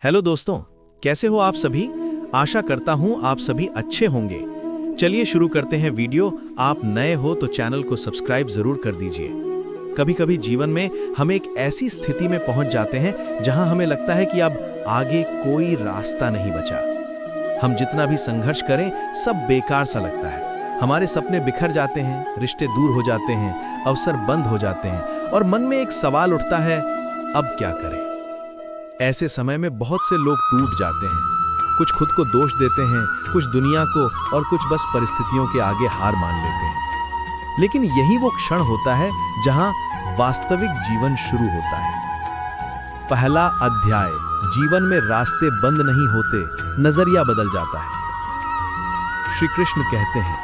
Hello दोस्तों, कैसे हो आप सभी। आशा करता हूं आप सभी अच्छे होंगे। चलिए शुरू करते हैं वीडियो। आप नए हो तो चैनल को सब्सक्राइब जरूर कर दीजिए। कभी कभी जीवन में हम एक ऐसी स्थिति में पहुंच जाते हैं जहां हमें लगता है कि अब आगे कोई रास्ता नहीं बचा। हम जितना भी संघर्ष करें सब बेकार सा लगता है। हमारे सपने बिखर जाते हैं, रिश्ते दूर हो जाते हैं, अवसर बंद हो जाते हैं और मन में एक सवाल उठता है, अब क्या करें। ऐसे समय में बहुत से लोग टूट जाते हैं। कुछ खुद को दोष देते हैं, कुछ दुनिया को और कुछ बस परिस्थितियों के आगे हार मान लेते हैं। लेकिन यही वो क्षण होता है जहां वास्तविक जीवन शुरू होता है। पहला अध्याय, जीवन में रास्ते बंद नहीं होते, नजरिया बदल जाता है। श्री कृष्ण कहते हैं,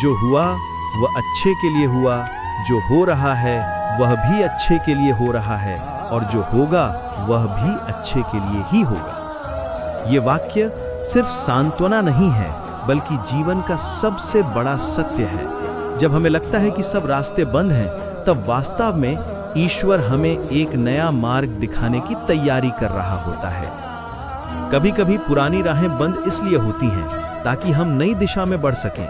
जो हुआ वह अच्छे के लिए हुआ, जो हो रहा है वह भी अच्छे के लिए हो रहा है और जो होगा वह भी अच्छे के लिए ही होगा। ये वाक्य सिर्फ सांत्वना नहीं है, बल्कि जीवन का सबसे बड़ा सत्य है। जब हमें लगता है कि सब रास्ते बंद हैं, तब वास्तव में ईश्वर हमें एक नया मार्ग दिखाने की तैयारी कर रहा होता है। कभी कभी पुरानी राहें बंद इसलिए होती हैं ताकि हम नई दिशा में बढ़ सकें।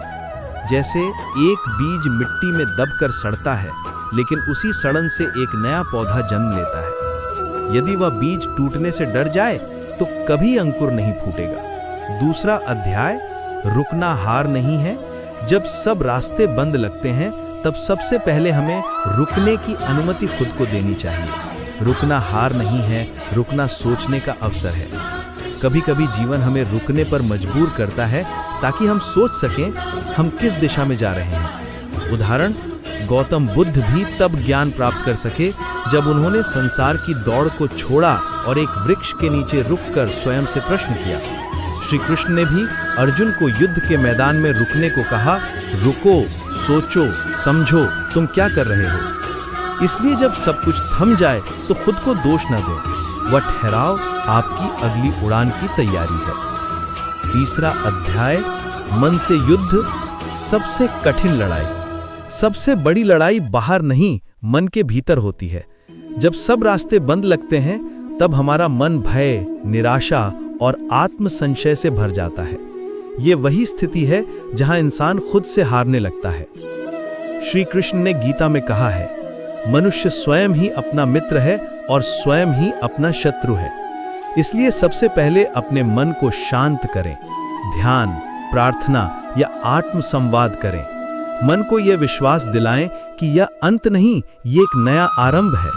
जैसे एक बीज मिट्टी में दबकर सड़ता है, लेकिन उसी सड़न से एक नया पौधा जन्म लेता है। यदि वह बीज टूटने से डर जाए तो कभी अंकुर नहीं फूटेगा। दूसरा अध्याय, रुकना हार नहीं है। जब सब रास्ते बंद लगते हैं, तब सबसे पहले हमें रुकने की अनुमति खुद को देनी चाहिए। रुकना हार नहीं है, रुकना सोचने का अवसर है। कभी कभी जीवन हमें रुकने पर मजबूर करता है ताकि हम सोच सकें हम किस दिशा में जा रहे हैं। उदाहरण, गौतम बुद्ध भी तब ज्ञान प्राप्त कर सके जब उन्होंने संसार की दौड़ को छोड़ा और एक वृक्ष के नीचे रुककर स्वयं से प्रश्न किया। श्री कृष्ण ने भी अर्जुन को युद्ध के मैदान में रुकने को कहा, रुको, सोचो, समझो तुम क्या कर रहे हो। इसलिए जब सब कुछ थम जाए तो खुद को दोष न दें। वह ठहराव आपकी अगली उड़ान की तैयारी है। तीसरा अध्याय, मन से युद्ध, सबसे कठिन लड़ाई। सबसे बड़ी लड़ाई बाहर नहीं, मन के भीतर होती है। जब सब रास्ते बंद लगते हैं, तब हमारा मन भय, निराशा और आत्म संशय से भर जाता है। ये वही स्थिति है जहां इंसान खुद से हारने लगता है। श्री कृष्ण ने गीता में कहा है, मनुष्य स्वयं ही अपना मित्र है और स्वयं ही अपना शत्रु है। इसलिए सबसे पहले अपने मन को शांत करें। ध्यान, प्रार्थना या आत्म संवाद करें। मन को यह विश्वास दिलाएं कि यह अंत नहीं, ये एक नया आरंभ है।